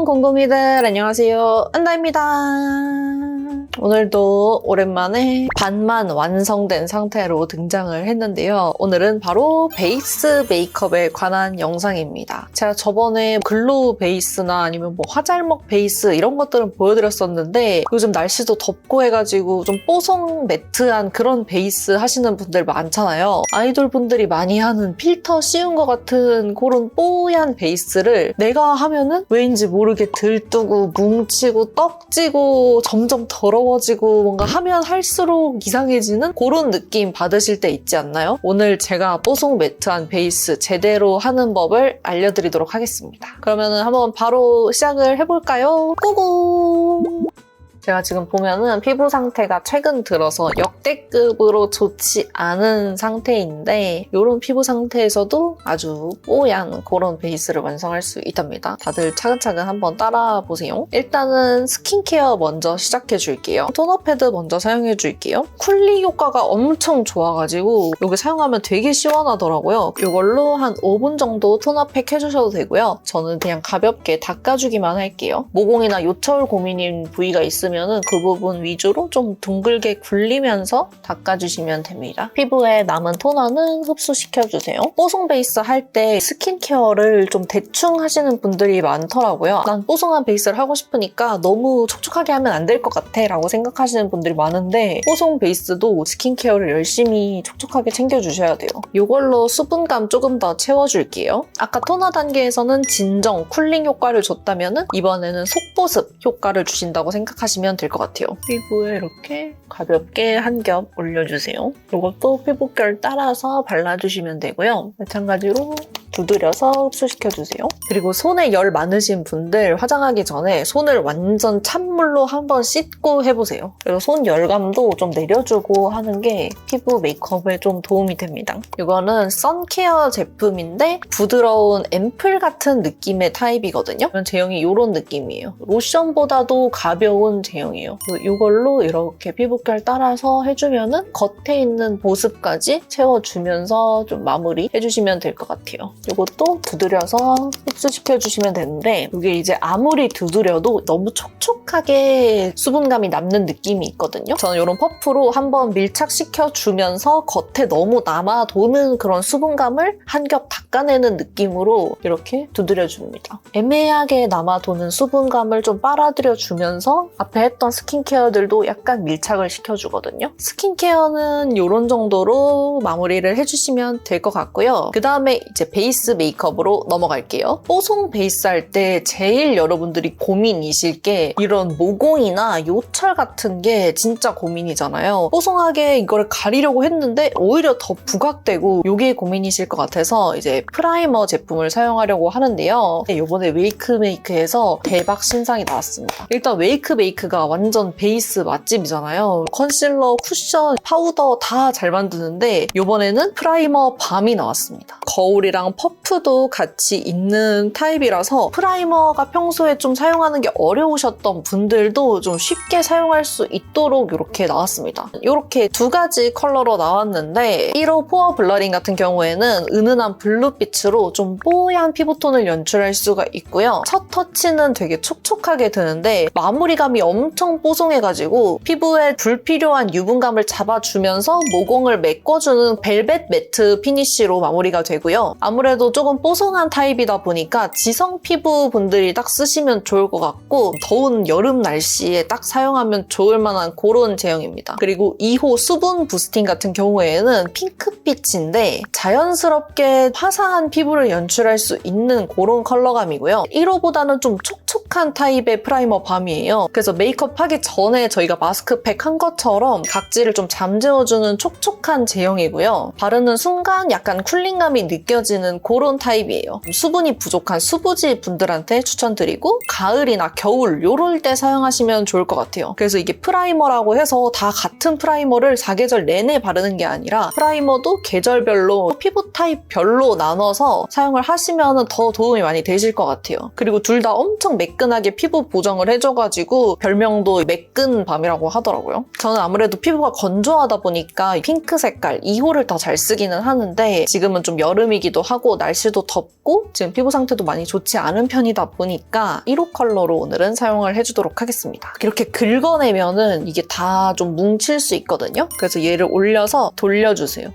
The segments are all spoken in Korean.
안녕 궁금이들, 안녕하세요. 안다입니다. 오늘도 오랜만에 반만 완성된 상태로 등장을 했는데요. 오늘은 바로 베이스 메이크업에 관한 영상입니다. 제가 저번에 글로우 베이스나 아니면 뭐 화잘먹 베이스 이런 것들은 보여드렸었는데 요즘 날씨도 덥고 해가지고 좀 뽀송 매트한 그런 베이스 하시는 분들 많잖아요. 아이돌 분들이 많이 하는 필터 씌운 것 같은 그런 뽀얀 베이스를 내가 하면은 왠지 모르게 들뜨고 뭉치고 떡지고 점점 더러워지고 뭔가 하면 할수록 이상해지는 그런 느낌 받으실 때 있지 않나요? 오늘 제가 뽀송 매트한 베이스 제대로 하는 법을 알려드리도록 하겠습니다. 그러면은 한번 바로 시작을 해볼까요? 고고! 제가 지금 보면은 피부 상태가 최근 들어서 역대급으로 좋지 않은 상태인데 이런 피부 상태에서도 아주 뽀얀 그런 베이스를 완성할 수 있답니다. 다들 차근차근 한번 따라 보세요. 일단은 스킨케어 먼저 시작해 줄게요. 토너 패드 먼저 사용해 줄게요. 쿨링 효과가 엄청 좋아가지고 이거 사용하면 되게 시원하더라고요. 이걸로 한 5분 정도 토너팩 해주셔도 되고요. 저는 그냥 가볍게 닦아주기만 할게요. 모공이나 요철 고민인 부위가 있으면 그 부분 위주로 좀 둥글게 굴리면서 닦아주시면 됩니다. 피부에 남은 토너는 흡수시켜주세요. 뽀송 베이스 할 때 스킨케어를 좀 대충 하시는 분들이 많더라고요. 난 뽀송한 베이스를 하고 싶으니까 너무 촉촉하게 하면 안 될 것 같아 라고 생각하시는 분들이 많은데 뽀송 베이스도 스킨케어를 열심히 촉촉하게 챙겨주셔야 돼요. 이걸로 수분감 조금 더 채워줄게요. 아까 토너 단계에서는 진정, 쿨링 효과를 줬다면 이번에는 속보습 효과를 주신다고 생각하시면 될 것 같아요. 피부에 이렇게 가볍게 한 겹 올려주세요. 이것도 피부결 따라서 발라주시면 되고요. 마찬가지로 두드려서 흡수시켜주세요. 그리고 손에 열 많으신 분들 화장하기 전에 손을 완전 찬물로 한번 씻고 해보세요. 그리고 손 열감도 좀 내려주고 하는 게 피부 메이크업에 좀 도움이 됩니다. 이거는 선케어 제품인데 부드러운 앰플 같은 느낌의 타입이거든요. 제형이 이런 느낌이에요. 로션보다도 가벼운 제형이에요. 이걸로 이렇게 피부결 따라서 해주면은 겉에 있는 보습까지 채워주면서 좀 마무리 해주시면 될 것 같아요. 이것도 두드려서 흡수시켜주시면 되는데 이게 이제 아무리 두드려도 너무 촉촉하게 수분감이 남는 느낌이 있거든요. 저는 이런 퍼프로 한번 밀착시켜주면서 겉에 너무 남아 도는 그런 수분감을 한 겹 닦아내는 느낌으로 이렇게 두드려줍니다. 애매하게 남아 도는 수분감을 좀 빨아들여주면서 앞에 했던 스킨케어들도 약간 밀착을 시켜주거든요. 스킨케어는 이런 정도로 마무리를 해주시면 될 것 같고요. 그 다음에 이제 베이스 메이크업으로 넘어갈게요. 뽀송 베이스 할 때 제일 여러분들이 고민이실 게 이런 모공이나 요철 같은 게 진짜 고민이잖아요. 뽀송하게 이거를 가리려고 했는데 오히려 더 부각되고 이게 고민이실 것 같아서 이제 프라이머 제품을 사용하려고 하는데요. 이번에 웨이크메이크에서 대박 신상이 나왔습니다. 일단 웨이크메이크가 완전 베이스 맛집이잖아요. 컨실러, 쿠션, 파우더 다 잘 만드는데 이번에는 프라이머 밤이 나왔습니다. 거울이랑 퍼프도 같이 있는 타입이라서 프라이머가 평소에 좀 사용하는 게 어려우셨던 분들도 좀 쉽게 사용할 수 있도록 이렇게 나왔습니다. 이렇게 두 가지 컬러로 나왔는데 1호 포어 블러링 같은 경우에는 은은한 블루빛으로 좀 뽀얀 피부톤을 연출할 수가 있고요. 첫 터치는 되게 촉촉하게 드는데 마무리감이 엄청 뽀송해가지고 피부에 불필요한 유분감을 잡아주면서 모공을 메꿔주는 벨벳 매트 피니쉬로 마무리가 되고요. 아무래도 조금 뽀송한 타입이다 보니까 지성 피부 분들이 딱 쓰시면 좋을 것 같고 더운 여름 날씨에 딱 사용하면 좋을 만한 그런 제형입니다. 그리고 2호 수분 부스팅 같은 경우에는 핑크빛인데 자연스럽게 화사한 피부를 연출할 수 있는 그런 컬러감이고요. 1호보다는 좀 촉촉한 타입의 프라이머 밤이에요. 그래서 메이크업 하기 전에 저희가 마스크팩 한 것처럼 각질을 좀 잠재워주는 촉촉한 제형이고요. 바르는 순간 약간 쿨링감이 느껴지는 그런 타입이에요. 수분이 부족한 수부지 분들한테 추천드리고 가을이나 겨울 요럴 때 사용하시면 좋을 것 같아요. 그래서 이게 프라이머라고 해서 다 같은 프라이머를 사계절 내내 바르는 게 아니라 프라이머도 계절별로 피부 타입별로 나눠서 사용을 하시면 더 도움이 많이 되실 것 같아요. 그리고 둘 다 엄청 매끈하게 피부 보정을 해줘가지고 별명도 매끈 밤이라고 하더라고요. 저는 아무래도 피부가 건조하다 보니까 핑크 색깔 2호를 더 잘 쓰기는 하는데 지금은 좀 여름 여름이기도 하고 날씨도 덥고 지금 피부 상태도 많이 좋지 않은 편이다 보니까 1호 컬러로 오늘은 사용을 해주도록 하겠습니다. 이렇게 긁어내면은 이게 다 좀 뭉칠 수 있거든요. 그래서 얘를 올려서 돌려주세요.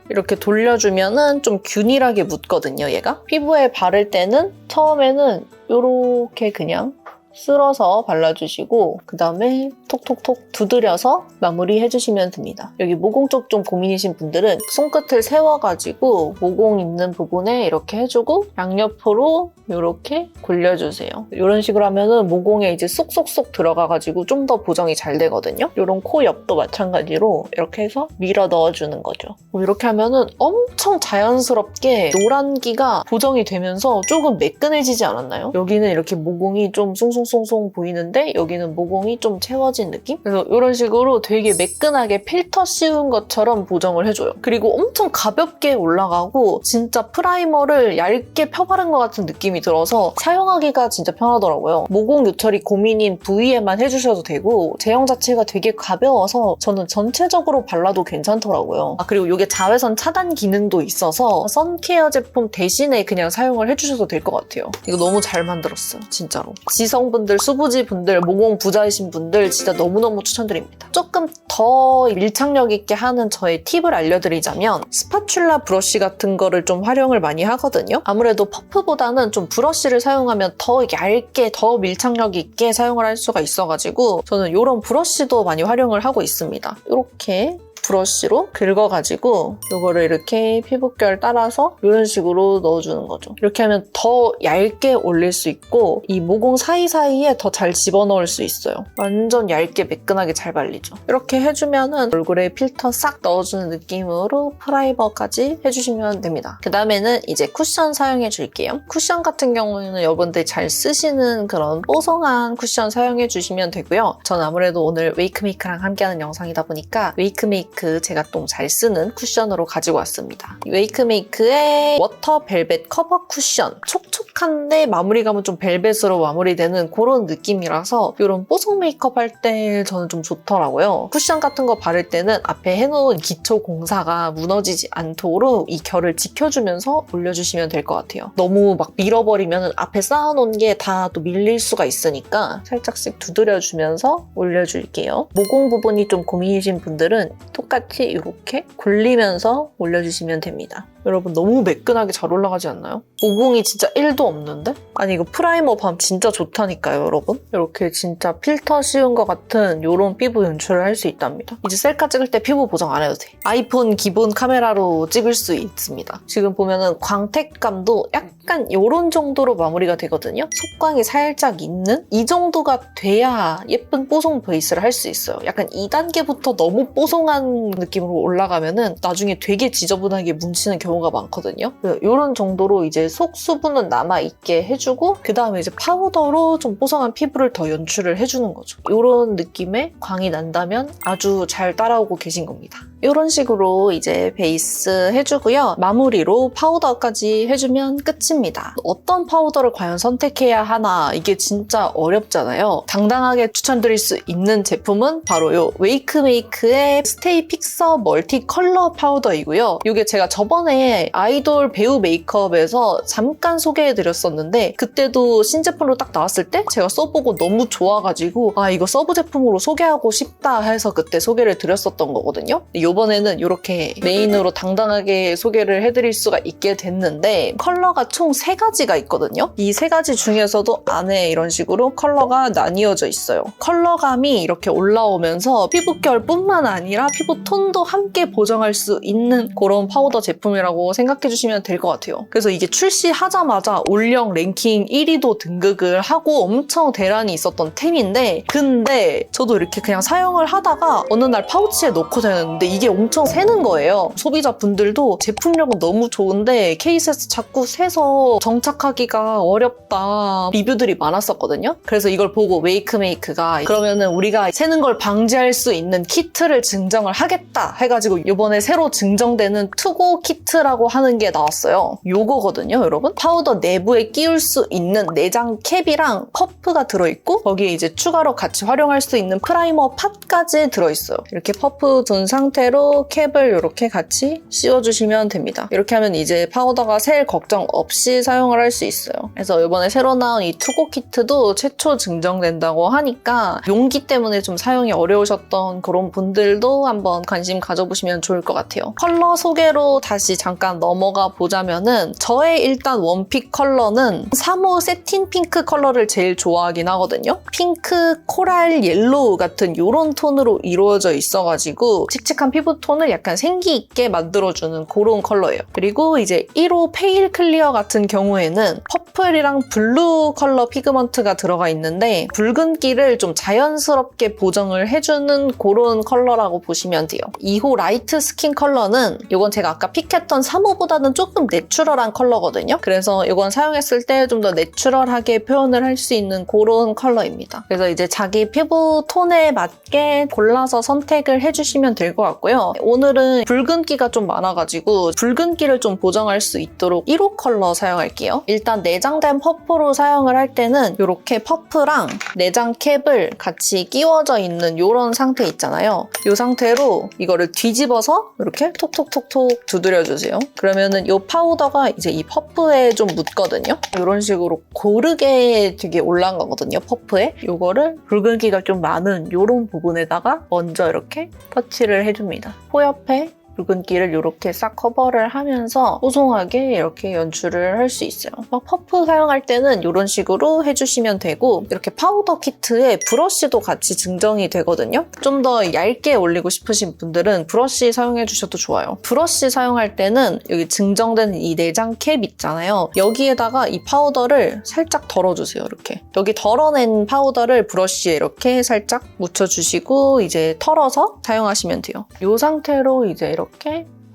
이렇게 돌려주면은 좀 균일하게 묻거든요, 얘가. 피부에 바를 때는 처음에는 이렇게 그냥 쓸어서 발라주시고 그 다음에 톡톡톡 두드려서 마무리 해주시면 됩니다. 여기 모공 쪽 좀 고민이신 분들은 손끝을 세워가지고 모공 있는 부분에 이렇게 해주고 양옆으로 이렇게 굴려주세요. 이런 식으로 하면은 모공에 이제 쏙쏙쏙 들어가가지고 좀 더 보정이 잘 되거든요. 이런 코 옆도 마찬가지로 이렇게 해서 밀어 넣어주는 거죠. 이렇게 하면은 엄청 자연스럽게 노란기가 보정이 되면서 조금 매끈해지지 않았나요? 여기는 이렇게 모공이 좀 숭숭숭숭 보이는데 여기는 모공이 좀 채워진 느낌? 그래서 이런 식으로 되게 매끈하게 필터 씌운 것처럼 보정을 해줘요. 그리고 엄청 가볍게 올라가고 진짜 프라이머를 얇게 펴바른 것 같은 느낌이 들어서 사용하기가 진짜 편하더라고요. 모공 요철이 고민인 부위에만 해주셔도 되고 제형 자체가 되게 가벼워서 저는 전체적으로 발라도 괜찮더라고요. 그리고 이게 자외선 차단 기능도 있어서 선케어 제품 대신에 그냥 사용을 해주셔도 될 것 같아요. 이거 너무 잘 만들었어요, 진짜로. 지성분들, 수부지분들, 모공 부자이신 분들 진짜 너무너무 추천드립니다. 조금 더 밀착력 있게 하는 저의 팁을 알려드리자면 스파츌라 브러쉬 같은 거를 좀 활용을 많이 하거든요. 아무래도 퍼프보다는 좀 브러쉬를 사용하면 더 얇게, 더 밀착력 있게 사용을 할 수가 있어가지고 저는 이런 브러쉬도 많이 활용을 하고 있습니다. 이렇게 브러쉬로 긁어가지고 이거를 이렇게 피부결 따라서 이런 식으로 넣어주는 거죠. 이렇게 하면 더 얇게 올릴 수 있고 이 모공 사이사이에 더 잘 집어넣을 수 있어요. 완전 얇게 매끈하게 잘 발리죠. 이렇게 해주면은 얼굴에 필터 싹 넣어주는 느낌으로 프라이머까지 해주시면 됩니다. 그 다음에는 이제 쿠션 사용해 줄게요. 쿠션 같은 경우에는 여러분들 잘 쓰시는 그런 뽀송한 쿠션 사용해 주시면 되고요. 전 아무래도 오늘 웨이크메이크랑 함께하는 영상이다 보니까 웨이크메이크 제가 좀 잘 쓰는 쿠션으로 가지고 왔습니다. 웨이크메이크의 워터 벨벳 커버 쿠션. 촉촉한데 마무리감은 좀 벨벳으로 마무리되는 그런 느낌이라서 이런 뽀송 메이크업 할 때 저는 좀 좋더라고요. 쿠션 같은 거 바를 때는 앞에 해놓은 기초 공사가 무너지지 않도록 이 결을 지켜주면서 올려주시면 될 것 같아요. 너무 막 밀어버리면 앞에 쌓아놓은 게 다 또 밀릴 수가 있으니까 살짝씩 두드려주면서 올려줄게요. 모공 부분이 좀 고민이신 분들은 똑같이 이렇게 굴리면서 올려주시면 됩니다. 여러분 너무 매끈하게 잘 올라가지 않나요? 모공이 진짜 1도 없는데? 아니 이거 프라이머 밤 진짜 좋다니까요, 여러분. 이렇게 진짜 필터 씌운 것 같은 이런 피부 연출을 할 수 있답니다. 이제 셀카 찍을 때 피부 보정 안 해도 돼. 아이폰 기본 카메라로 찍을 수 있습니다. 지금 보면은 광택감도 약간 이런 정도로 마무리가 되거든요. 속광이 살짝 있는? 이 정도가 돼야 예쁜 뽀송 베이스를 할 수 있어요. 약간 2단계부터 너무 뽀송한 느낌으로 올라가면은 나중에 되게 지저분하게 뭉치는 경우가 많거든요. 이런 정도로 이제 속 수분은 남아있게 해주고 그 다음에 이제 파우더로 좀 뽀송한 피부를 더 연출을 해주는 거죠. 이런 느낌의 광이 난다면 아주 잘 따라오고 계신 겁니다. 이런 식으로 이제 베이스 해주고요. 마무리로 파우더까지 해주면 끝입니다. 어떤 파우더를 과연 선택해야 하나 이게 진짜 어렵잖아요. 당당하게 추천드릴 수 있는 제품은 바로 이 웨이크메이크의 스테이 픽서 멀티 컬러 파우더이고요. 이게 제가 저번에 아이돌 배우 메이크업에서 잠깐 소개해드렸었는데 그때도 신제품으로 딱 나왔을 때 제가 써보고 너무 좋아가지고 이거 서브 제품으로 소개하고 싶다 해서 그때 소개를 드렸었던 거거든요. 이번에는 이렇게 메인으로 당당하게 소개를 해드릴 수가 있게 됐는데 컬러가 총 3가지가 있거든요. 이 3가지 중에서도 안에 이런 식으로 컬러가 나뉘어져 있어요. 컬러감이 이렇게 올라오면서 피부결뿐만 아니라 피부톤도 함께 보정할 수 있는 그런 파우더 제품이라고 생각해주시면 될 것 같아요. 그래서 이게 출시하자마자 올영 랭킹 1위도 등극을 하고 엄청 대란이 있었던 템인데 근데 저도 이렇게 그냥 사용을 하다가 어느 날 파우치에 넣고 다녔는데 이게 엄청 새는 거예요. 소비자분들도 제품력은 너무 좋은데 케이스에서 자꾸 새서 정착하기가 어렵다 리뷰들이 많았었거든요. 그래서 이걸 보고 웨이크메이크가 그러면은 우리가 새는 걸 방지할 수 있는 키트를 증정을 하겠다 해가지고 이번에 새로 증정되는 투고 키트 키트라고 하는 게 나왔어요. 요거거든요, 여러분. 파우더 내부에 끼울 수 있는 내장 캡이랑 퍼프가 들어있고 거기에 이제 추가로 같이 활용할 수 있는 프라이머 팟까지 들어있어요. 이렇게 퍼프 둔 상태로 캡을 이렇게 같이 씌워주시면 됩니다. 이렇게 하면 이제 파우더가 셀 걱정 없이 사용을 할 수 있어요. 그래서 이번에 새로 나온 이 투고 키트도 최초 증정된다고 하니까 용기 때문에 좀 사용이 어려우셨던 그런 분들도 한번 관심 가져보시면 좋을 것 같아요. 컬러 소개로 다시 잠깐 넘어가 보자면은 저의 일단 원픽 컬러는 3호 세틴 핑크 컬러를 제일 좋아하긴 하거든요. 핑크, 코랄, 옐로우 같은 이런 톤으로 이루어져 있어가지고 칙칙한 피부톤을 약간 생기 있게 만들어주는 그런 컬러예요. 그리고 이제 1호 페일 클리어 같은 경우에는 퍼플이랑 블루 컬러 피그먼트가 들어가 있는데 붉은기를 좀 자연스럽게 보정을 해주는 그런 컬러라고 보시면 돼요. 2호 라이트 스킨 컬러는 이건 제가 아까 픽했던 3호보다는 조금 내추럴한 컬러거든요. 그래서 이건 사용했을 때 좀 더 내추럴하게 표현을 할 수 있는 그런 컬러입니다. 그래서 이제 자기 피부 톤에 맞게 골라서 선택을 해주시면 될 것 같고요. 오늘은 붉은기가 좀 많아가지고 붉은기를 좀 보정할 수 있도록 1호 컬러 사용할게요. 일단 내장된 퍼프로 사용을 할 때는 이렇게 퍼프랑 내장 캡을 같이 끼워져 있는 이런 상태 있잖아요. 이 상태로 이거를 뒤집어서 이렇게 톡톡톡톡 두드려주세요. 그러면은 이 파우더가 이제 이 퍼프에 좀 묻거든요. 이런 식으로 고르게 되게 올라간 거거든요, 퍼프에. 이거를 붉은기가 좀 많은 이런 부분에다가 먼저 이렇게 터치를 해줍니다. 코 옆에 붉은기를 이렇게 싹 커버를 하면서 뽀송하게 이렇게 연출을 할 수 있어요. 막 퍼프 사용할 때는 이런 식으로 해주시면 되고 이렇게 파우더 키트에 브러쉬도 같이 증정이 되거든요. 좀 더 얇게 올리고 싶으신 분들은 브러쉬 사용해 주셔도 좋아요. 브러쉬 사용할 때는 여기 증정된 이 내장 캡 있잖아요. 여기에다가 이 파우더를 살짝 덜어주세요. 이렇게. 여기 덜어낸 파우더를 브러쉬에 이렇게 살짝 묻혀주시고 이제 털어서 사용하시면 돼요. 이 상태로 이제 이렇게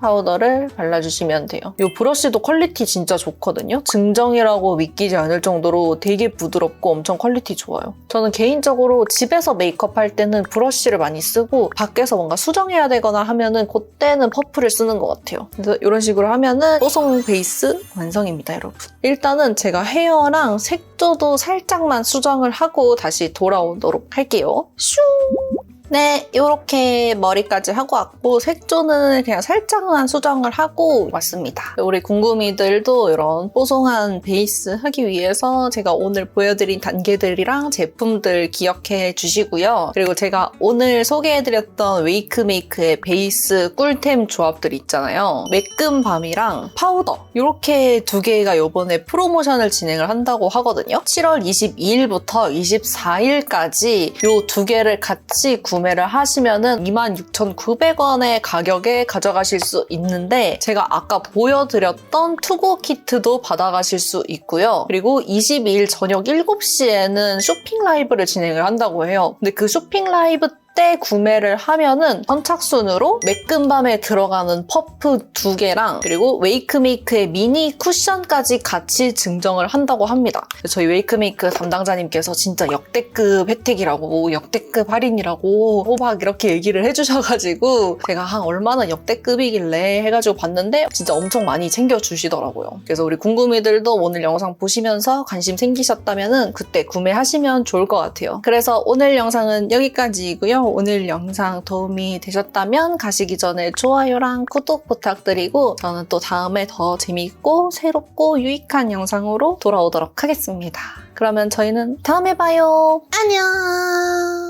파우더를 발라주시면 돼요. 이 브러쉬도 퀄리티 진짜 좋거든요. 증정이라고 믿기지 않을 정도로 되게 부드럽고 엄청 퀄리티 좋아요. 저는 개인적으로 집에서 메이크업 할 때는 브러쉬를 많이 쓰고 밖에서 뭔가 수정해야 되거나 하면은 그때는 퍼프를 쓰는 것 같아요. 그래서 이런 식으로 하면은 뽀송 베이스 완성입니다, 여러분. 일단은 제가 헤어랑 색조도 살짝만 수정을 하고 다시 돌아오도록 할게요. 슝! 네, 이렇게 머리까지 하고 왔고 색조는 그냥 살짝만 수정을 하고 왔습니다. 우리 궁금이들도 이런 뽀송한 베이스 하기 위해서 제가 오늘 보여드린 단계들이랑 제품들 기억해 주시고요. 그리고 제가 오늘 소개해드렸던 웨이크메이크의 베이스 꿀템 조합들 있잖아요. 매끈밤이랑 파우더 이렇게 두 개가 이번에 프로모션을 진행을 한다고 하거든요. 7월 22일부터 24일까지 이 두 개를 같이 구매를 하시면은 26,900원의 가격에 가져가실 수 있는데 제가 아까 보여드렸던 투고 키트도 받아가실 수 있고요. 그리고 22일 저녁 7시에는 쇼핑 라이브를 진행을 한다고 해요. 근데 그 쇼핑 라이브 때 구매를 하면은 선착순으로 매끈밤에 들어가는 퍼프 2개랑 그리고 웨이크메이크의 미니 쿠션까지 같이 증정을 한다고 합니다. 저희 웨이크메이크 담당자님께서 진짜 역대급 혜택이라고 역대급 할인이라고 호박 이렇게 얘기를 해주셔가지고 제가 얼마나 역대급이길래 해가지고 봤는데 진짜 엄청 많이 챙겨주시더라고요. 그래서 우리 궁금이들도 오늘 영상 보시면서 관심 생기셨다면은 그때 구매하시면 좋을 것 같아요. 그래서 오늘 영상은 여기까지이고요. 오늘 영상 도움이 되셨다면 가시기 전에 좋아요랑 구독 부탁드리고 저는 또 다음에 더 재미있고 새롭고 유익한 영상으로 돌아오도록 하겠습니다. 그러면 저희는 다음에 봐요. 안녕!